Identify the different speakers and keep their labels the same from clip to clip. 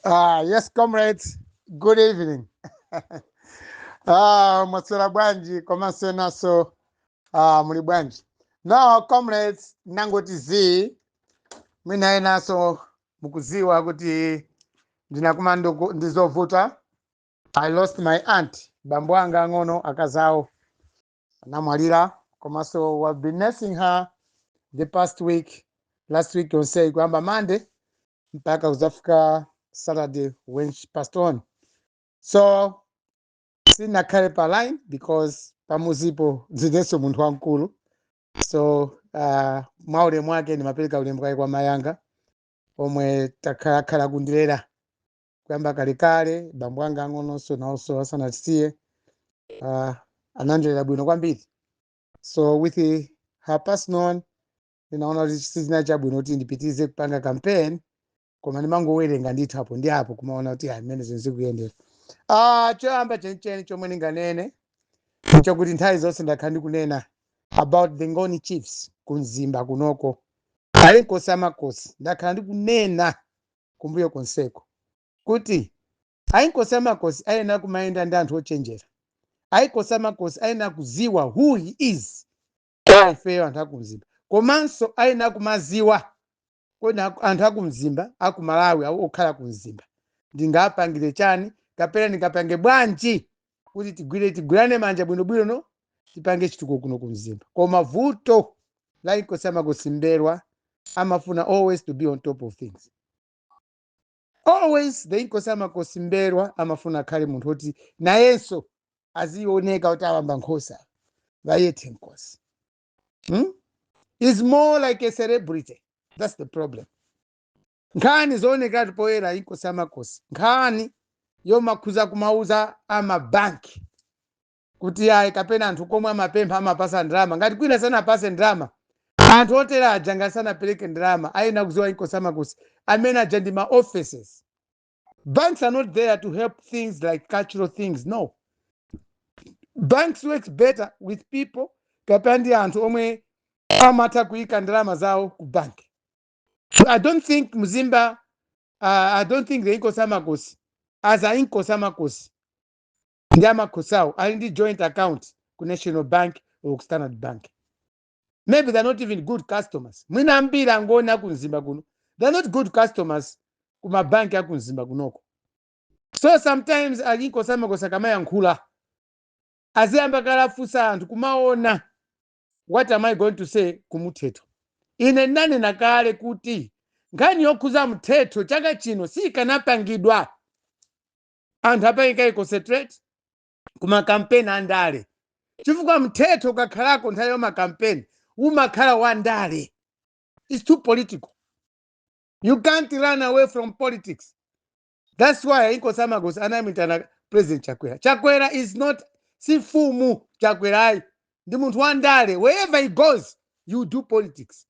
Speaker 1: Yes, comrades, good evening. Mwaswera bwanji komanso naso muli bwanji. Now, comrades, nangoti zi mwina naso mukuziwa kuti ndinakuma ndizovuta. I lost my aunt, bambo anga ang'ono akazawo anamwalira, komanso we've been nursing her the past week. Last week yonse kuyamba Monday mpaka kuzafika Saturday when she passed on. So sina kale pa line because pamuzipo zineso munthu wamkulu. So mwaule mwake nimapeleka ulembo wake kwa mayanga omwe takhala kundilera kuyamba kalekale bambo anga ang'ononso nawonso asanatisiye anandilera bwino kwambiri. So with her passing on ndinaona kuti sizina chabwino kuti ndipitize kupanga campaign koma ndimangowerenga ndithu apo ndi apo kumaona kuti amene zikuyendera. Choyamba chenicheni chomwe ndinganene chokuti nthawi zonse ndakhala ndikunena about the Ngoni chiefs kunzimba kunoko ali nkosi amakosi. Ndakhala ndikunena kumbuyo konseko kuti ayi nkosi amakosi ayena kumayenda ndi anthu ochenjera. Ayi nkosi amakosi ayena kuziwa who he is ifeyo anthu akumzimba, komanso ayena kumaziwa kuti anthu akumzimba akumalawi okhala kumzimba ndingapangire chani kapena ndingapange bwanji kuti tigwirane manja bwinobwino no tipange chituko kuno kumzimba. Koma vuto la nkosi amakosi Mberwa amafuna always to be on top of things. Always the nkosi amakosi Mberwa amafuna akhale munthu oti nayenso azioneka kuti awamba nkhosa vayethe nkosi. Is more like a celebrity. That's the problem. Nkhani zooneka poyera inkosi amakosi, nkhani yomakhuza kumauza amabanki kuti ayi kapena anthu komwe amapempha amapasa ndrama. Ngati kwina sanapase ndrama anthu otera aja ngati sanapereke ndrama ayena kuziwa inkosi amakosi amene aja ndi ma offices. Banks are not there to help things like cultural things, no. Banks works better with people kapena ndi anthu omwe amatha kuyika ndrama zawo ku banki. I don't think Mzimba, I don't think the inkosi amakosi as a inkosi amakosi ndi amakosi awo ali ndi joint account ku National Bank or Standard Bank. Maybe they're not even good customers. Mwina ambiri angoni akumzimba kuno, they're not good customers kuma banki akumzimba kunoko. So sometimes ali inkosi amakosi akamayankhula aziyamba kalafusa anthu kumaona what am I going to say kumuthetho. Ine nane nakale kuti nkhani yokhuza mthetho chaka chino sikanapangidwa anthu apayika concentrate kuma campaign andale, chifukwa mthetho ukakhalako nthawi ya makampeni umakhala wandale. It's too political. You can't run away from politics. That's why inkosi amakosi anayamwitana President Chakwera. Chakwera is not sifumu. Chakwera ndi munthu wandale. Wherever he goes you do politics.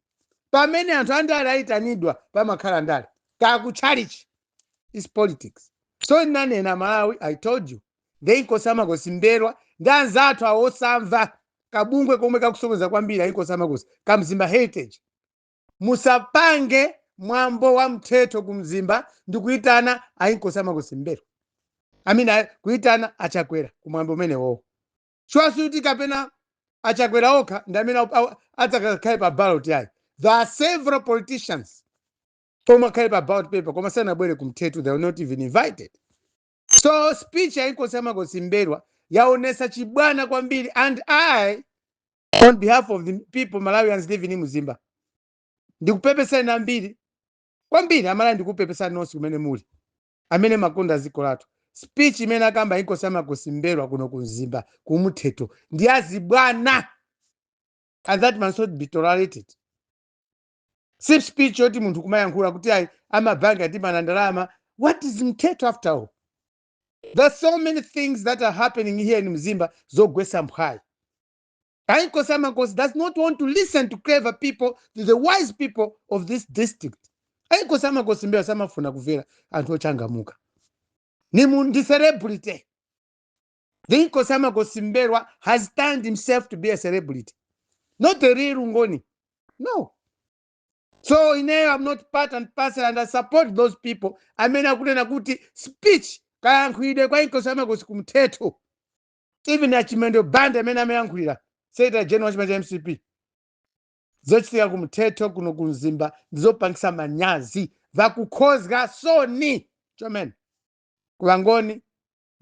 Speaker 1: Pamene anthu andale ayitanidwa pamakhala ndale kakuchalichi is politics. So nanena Malawi, I told you the inkosi amakosi Mberwa ndi anzathu awosamva kabungwe komwe kakusokeza kwambiri inkosi amakosi kamzimba heritage. Musapange mwambo wa mthetho kumzimba ndikuyitana inkosi amakosi Mberwa. Amina kuyitana Achakwera kumwambo umene wowo. Chwasuti kapena Achakwera okha ndi amene adzakhala pa ballot yayi. There are several politicians who care about paper. Koma sanabwere kumthetho, they were not even invited. So speech ya inkosi amakosi Mberwa yaonesa chibwana kwambiri, and I on behalf of the people Malawians living in Mzimba ndikupepesa ina mbiri kwambiri amala ndikupepesa nonse kumene muli amene makonda ziko lathu. Speech imene akamba inkosi amakosi Mberwa kuno kumzimba kumuthetho ndi azibwana, and that must not be tolerated. Si speech yoti munthu kumayankhula kuti ayi amabanki atimana ndalama. What is mthetho after all? There's so many things that are happening here in Mzimba zogwesa mphwayi. Inkosi amakosi does not want to listen to clever people, to the wise people of this district. Inkosi amakosi Mberwa samafuna kumvera anthu ochangamuka. Ndi celebrity. The inkosi amakosi Mberwa has turned himself to be a celebrity, not a real Ngoni. No. So I'm not part and parcel, and I support those people. Amene akunena kuti speech kayankhulidwe kwa Inkosi Amakosi kumthetho. Even Achimendo Banda amene amayankhulira Secretary General chama cha MCP. Zochitika kumthetho kuno kumzimba ndizopangisa manyazi vakukhozga soni. Chomen. Kuwangoni,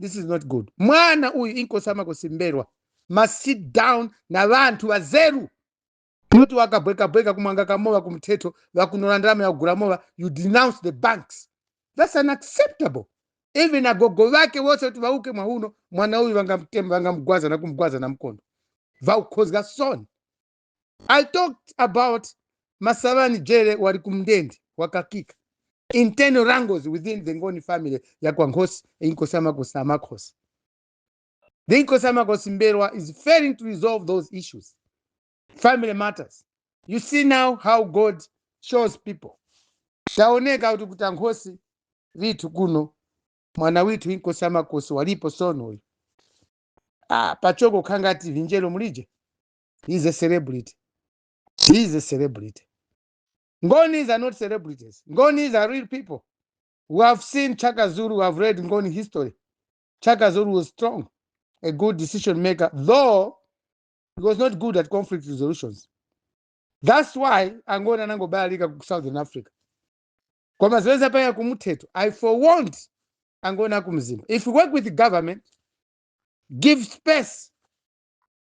Speaker 1: this is not good. Mwana uyu Inkosi Amakosi Mberwa must sit down na vantu vazeru. Kuti wakabweka kumanga kamowa kumthetho vakunora ndarama yakugura mowa, you denounce the banks. That's unacceptable. Even agogo vake vose kuti vauke mwahuno mwana uyu vangamugwaza na kumugwaza na mkondo. Vaukhozga soni. I talked about Masavani Jere wari kumndende wakakika. Internal wrangles within the Ngoni family ya kwa Nkosi, Inkosi Amakosi na Makhosi. The Inkosi Amakosi Mberwa is failing to resolve those issues. Family matters. You see now how God shows people. Taoneka kuti kuti Nkosi vitu kuno mwana witu Inkosi Amakosi walipo sono uyu. Pachoko kangati vinjelo mulije. He's a celebrity. He is a celebrity. Ngonis are not celebrities. Ngonis are real people. We have seen Chaka Zulu, we have read Ngoni history. Chaka Zulu was strong, a good decision maker, though he was not good at conflict resolutions. That's why Angona nango bayalika ku Southern Africa. Kwa mazoezi paya kumuthetho, I forewarned Angona kumzima. If you work with the government, give space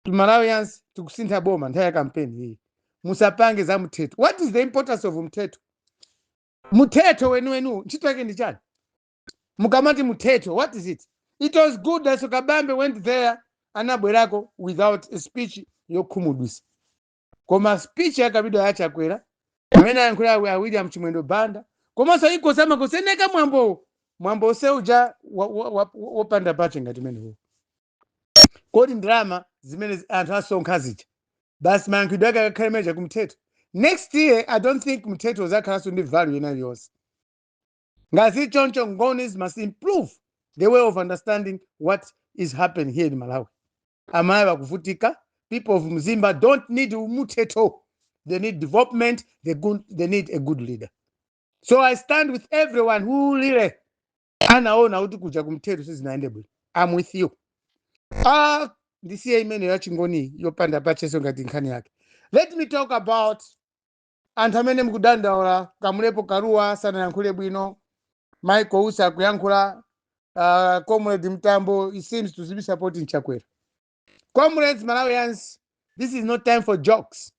Speaker 1: to Malawians to kusintha boma ntaya campaign hii. Musapange za muthetho. What is the importance of muthetho? Muthetho wenu ntchito yake ndi chani? Mukamati muthetho, what is it? It was good that Sokabambe went there anabwerako without a speech yokhumudwisa. Koma speech yakabidwa yachakwera amene ayankhula wa William Chimwendo Banda komanso Inkosi Amakosi eneka mwambo seuja wopanda pache ngati menewo. Kodi ndrama zimene anthu asonkha zija basi mayankhidwe ake akakhale meja kumthetho. Next year I don't think mthetho zakhalanso ndi value ina yonse. Ngazi choncho Ngonis must improve the way of understanding what is happening here in Malawi. Amaya bakuvutika. People of Mzimba don't need umuthetho. They need development. They need a good leader. So I stand with everyone who really anaona kuti kuja kumthetho sizinaende bwino. I'm with you. Ndisiye imene yachingoni yopanda pacheso ngati nkhani yake. Let me talk about anthu amene mukudandaula Kamulepo Karuwa sanayankhule bwino. Michael Usa kuyankhula, Comrade Mtambo, he seems to be supporting Chakwera. Comrades Malawians, this is not time for jokes.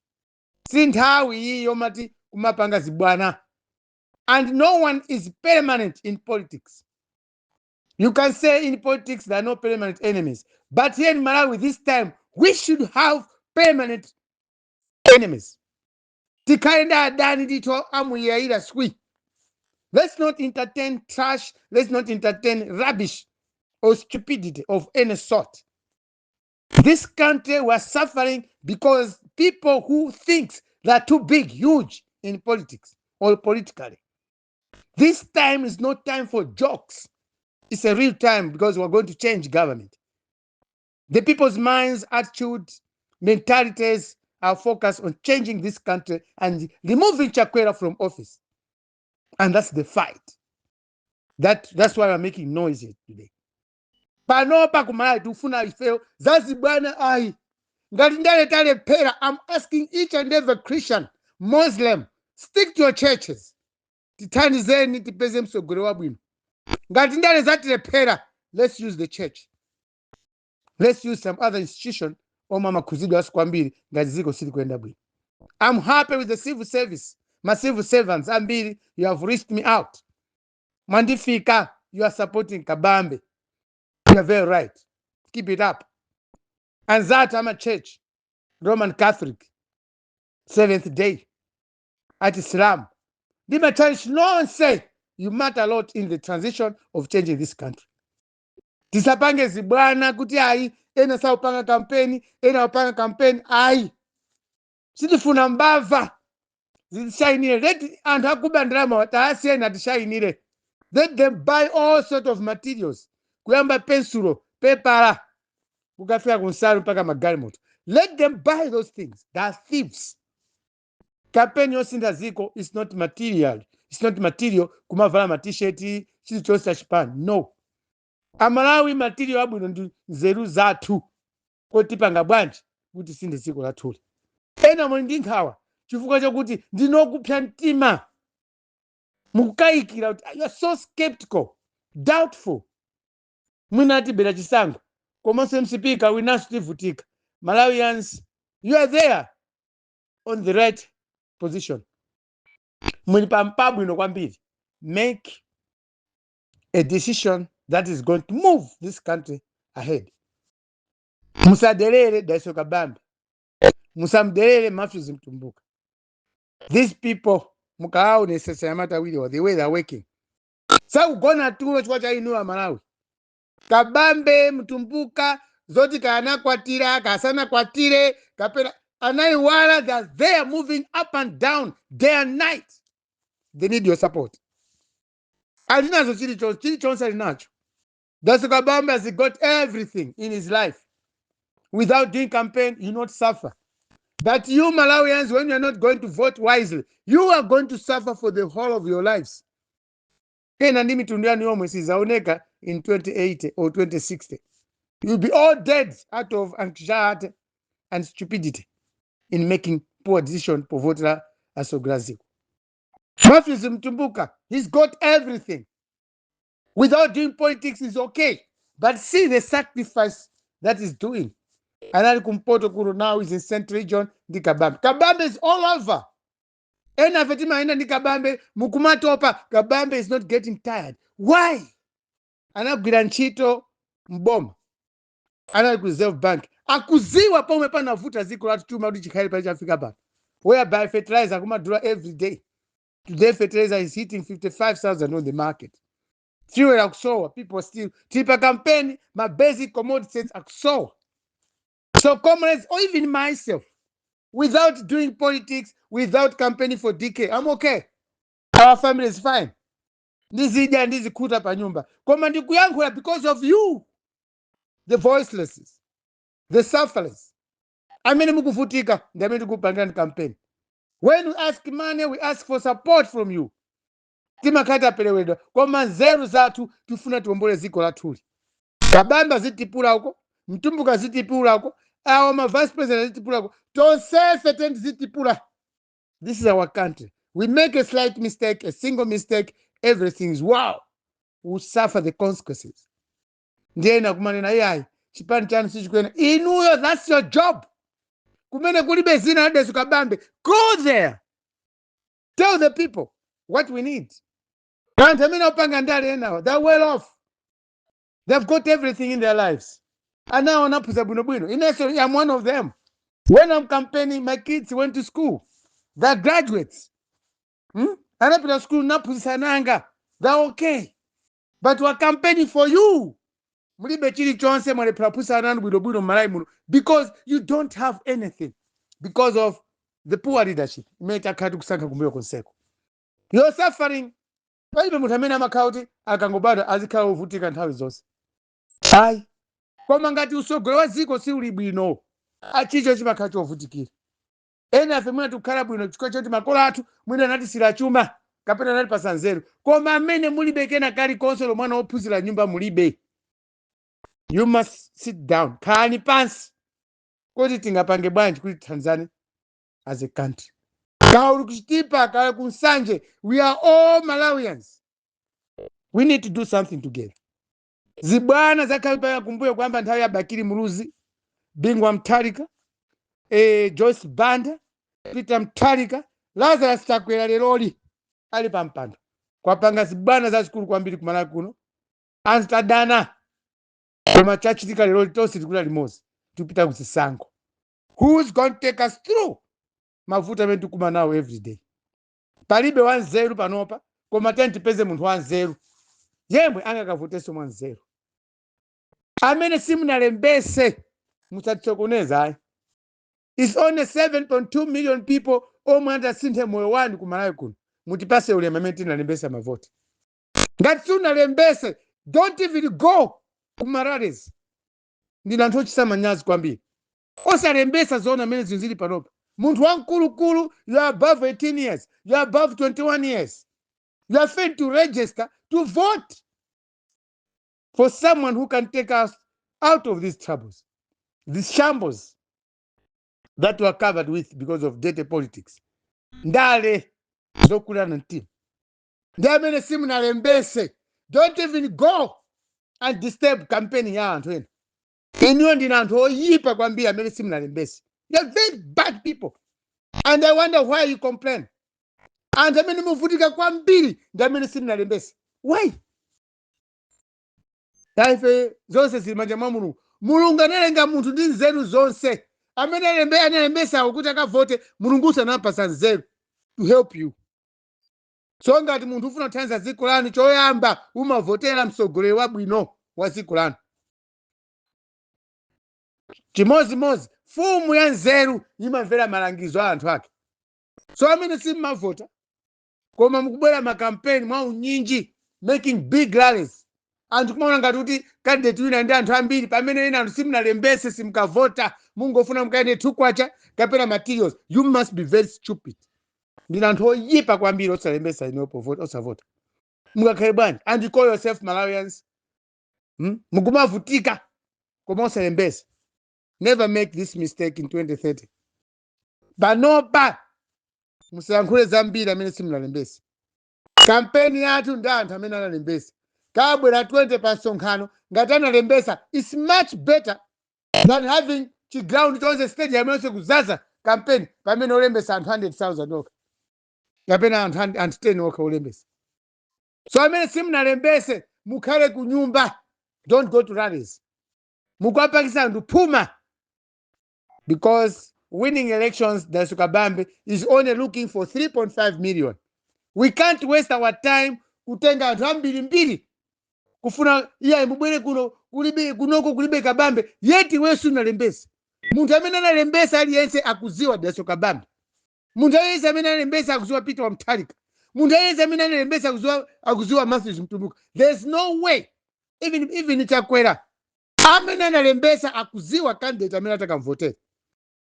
Speaker 1: Sinthawi yomati kumapanga zibwana. And no one is permanent in politics. You can say in politics there are no permanent enemies. But here in Malawi this time, we should have permanent enemies. Tikaenda adani dito amuyaira swi. Let's not entertain trash. Let's not entertain rubbish or stupidity of any sort. This country was suffering because people who think they're too big, huge in politics or politically. This time is not time for jokes. It's a real time because we're going to change government. The people's minds, attitudes, mentalities are focused on changing this country and removing Chakwera from office. And that's the fight. That's why we're making noise here today. Panopa kumala tufuna ifeo zazibwana ai. Ngalindale tale pera. I'm asking each and every Christian, Muslim, stick to your churches. Titani zeni tipeze msogoro wa bwino. Ngalindale zatile pera. Let's use the church. Let's use some other institution. Mama kuzidu asikwambiri ngaziziko sili kwenda bwino. I'm happy with the civil service. My civil servants, Ambiri, you have reached me out. Mandifika, you are supporting Kabambe. You are very right. Keep it up. And that I'm a church, Roman Catholic, Seventh Day, at Islam. The church, no one say you matter a lot in the transition of changing this country. Tisapange zibwana kuti ai, ena sa upanga campaign, ai. Sitifuna mbava. Let and Hakubandrama Tasian at Shainire. Let them buy all sorts of materials. Kuyamba pensuro, pepara, Ugafia Gonsaru Paka Magalmot. Let them buy those things. They are thieves. Campaign yosinda ziko is not material. It's not material kumavala ma t-shirt chili chonse chachipani. No. Amalawi material abwino ndi nzeru zathu kotipanga bwanji kuti sinde ziko lathuli. Ena muli ndi nkhawa chifukwa chakuti ndinokupsa mtima mukukayikira kuti you are so skeptical, doubtful. Mwinati bera chisango komanso msipika winaso tivutika. Malawians, you are there on the right position. Muli pampabwino kwambiri. Make a decision that is going to move this country ahead. Musadelele Daiso Kabambe. Musamdelele Matthews Mtumbuka. These people, mukao nesesayamata wili, the way they're working. Sa ugona tulo chwacha inuwa Malawi. Kabambe, Mtumbuka, zoti kana kwatira, kasana kwatire, kapela, anaiwala, they are moving up and down day and night. They need your support. Alinazo chili chonsa alinacho. Daiso Kabambe has got everything in his life. Without doing campaign, you not suffer. But you Malawians, when you're not going to vote wisely, you are going to suffer for the whole of your lives. In 2080 or 2060. You'll be all dead out of anxiety and stupidity in making poor decisions for voter asograziko. Matthews Mtumbuka, he's got everything. Without doing politics is okay. But see the sacrifice that he's doing. Anali Kumpoto Kuru now is in Central Region, di Kabambe. Kabambe is all over. Ena fetima ena di Kabambe, Mukumatopa, Kabambe is not getting tired. Why? Anagwira ntchito mboma. Anali Reserve Bank. Akuziwa pomwe panavuta ziko latu chuma kuti chikhali pa chafika pa. Whereby fertilizer kumadula every day. Today fertilizer is hitting 55,000 on the market. Fuel akusowa, people still. Tipa campaign, my basic commodities akusowa. So comrades, or even myself, without doing politics, without campaigning for DK, I'm okay. Our family is fine. Nizija ndizikuta pa nyumba. Koma ndikuyankhula because of you, the voiceless, the sufferers. Amene mukuvutika, ndamene kupangani campaign. When we ask money, we ask for support from you. Timakata pelewedwa. Koma nzeru zathu tufuna tuombole ziko lathuli. Kabamba zitipula uko, Mtumbuka zitipula uko, our vice president zitipula. Tonsefe tendi zitipula. This is our country. We make a slight mistake, a single mistake, everything is wow. We suffer the consequences. Ndiena kumanena yai, chipani chanu sichikwena. Inuyo, that's your job. Kumene kulibe zina Daiso Kabambe. Go there. Tell the people what we need. They're well off. They've got everything in their lives. And now I'm one of them. When I'm campaigning, my kids went to school. They're graduates. And up to school, they're okay. But we're campaigning for you. Because you don't have anything. Because of the poor leadership. You're suffering. Paibe mutamena makauti akangobada azikhawo vutika nthawi zonse. Ayi. Koma ngati usogolo wa ziko si uli bwino. Achicho chimakhala chovutikira. Ena afe mwina tukhala bwino chifukwa choti makolo athu mwina anatisira chuma kapena anatipasa nzeru. Koma amene mulibe kena kali konsolo mwana wophunzira nyumba mulibe. You must sit down. Khalani pansi. Kuti tingapange bwanji kuti Tanzania as a country. We are all Malawians. We need to do something together. Zibwana zakalipa kumbuyo kwamba nthawi ya Bakiri Muluzi, Bingwa Mutharika, Joyce Banda, Peter Mutharika, Lazarus Chakwera leroli ali pampando. Kwapanga zibwana za sikulu kwambiri kumala kuno. Anstadana. Koma chachitika leroli tonse tikula limozi. Tupita kuzisango. Who's going to take us through? Mavuta metu kuma now every day. Palibe 1-0 panopa, koma tipeze muntu 1-0. Yemwe angakavuteso 1-0. Amene simunalembese musatsokoneza ayi. It's only 7.2 million people omwe andasinthe moyo wanu kumalawi kuno. Mutipase ulema amene tinalembesa mavoti. Ngati sunalembese, don't even go kumarales. Ndina nthu chisamanyazi kwambiri. Osalembesa zona amene zinzili panopa. Muntu wankulu, you are above 18 years. You are above 21 years. You are failed to register to vote for someone who can take us out of these troubles, these shambles that were covered with because of dirty politics. Ndale zokulana ntima. Ndamene simunalembese. Don't even go and disturb campaign ya anthu ena. Eniyo ndina anthu oyipa kwambiri amene simunalembese. They're very bad people. And I wonder why you complain. And amene muvutika kwambiri ndamene simunalembese. Why? Ife zonse zili manja mwa Mulungu. Mulungu analenga munthu ndi nzeru zonse. Amene analembesa kuti akavote, Mulungu sanapasa nzeru to help you. So ngati munthu ufuna kuthandiza dziko lanu, choyamba umavotera mtsogoleri wabwino wa dziko lanu. Chimozimozi, fumu ya nzeru imamvera malangizo a anthu ake. So amene simmavota, koma mukubwera makampeni mwa unyinji, making big rallies. Anthu kumaona ngati kuti candidate wina ndi anthu ambiri, pamene ena anthu simunalembese simukavota, mungofuna mukayende tukwacha kapena materials. You must be very stupid. Ndina anthu oyipa kwambiri osalembesa inopo vote osavota. Mukakhale bwanji, and you call yourself Malawians. Mukumavutika koma osalembesa. Never make this mistake in 2030. Banoba musayankhule zambiri amene simunalembesa. Kampeni yathu ndi anthu amene analembesa. Kabwera 20 pa nsonkhano ngati analembesa, it's much better than having chiground chonse stadium yonse kuzaza campaign pamene olembesa anthu 100,000 okha. Kapena anthu 10 okha olembesa. So amene simunalembese, mukhale ku nyumba. Don't go to rallies. Mukwapakisa anthu phuma. Because winning elections, Daso Kabambe is only looking for 3.5 million. We can't waste our time kutenga anthu ambiri kufuna iya mubwere kunoko kulibe Kabambe, yeti wesu unalembesa. Munthu amene analembesa aliyense akuziwa Daso Kabambe. Munthu aliyense amene analembesa akuziwa Peter Wamutharika. Munthu aliyense amene analembesa akuziwa Matthews Mtumbuka. There's no way, even Chakwera, amene analembesa akuziwa candidate amene atakamvotera.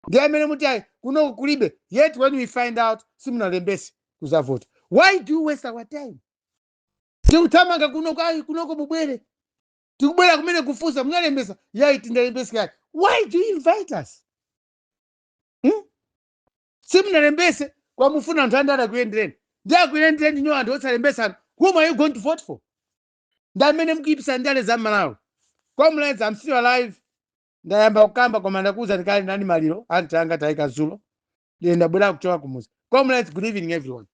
Speaker 1: Ndi amene muti kunoko kulibe, yet when we find out simunalembesa kuzavota. Why do you waste our time? Tiutamanga kunoko mubwere. Tikubwera kumene kufusa munalembesa, yaiti ndalembesa yake. Why do you invite us? Simunalembese kwa mufuna anthu andala kuyendereni. Ndiya kuyendereni nyo anthu osalembesa, whom are you going to vote for? Ndamene mukipisa ndale za Malawi. Comrades, I'm still alive. Ndayamba kukamba kwa mandakuza nikali nani maliro, anti anga taika zulo. Ndabwera kuchoka kumuzi. Comrades, good evening everyone.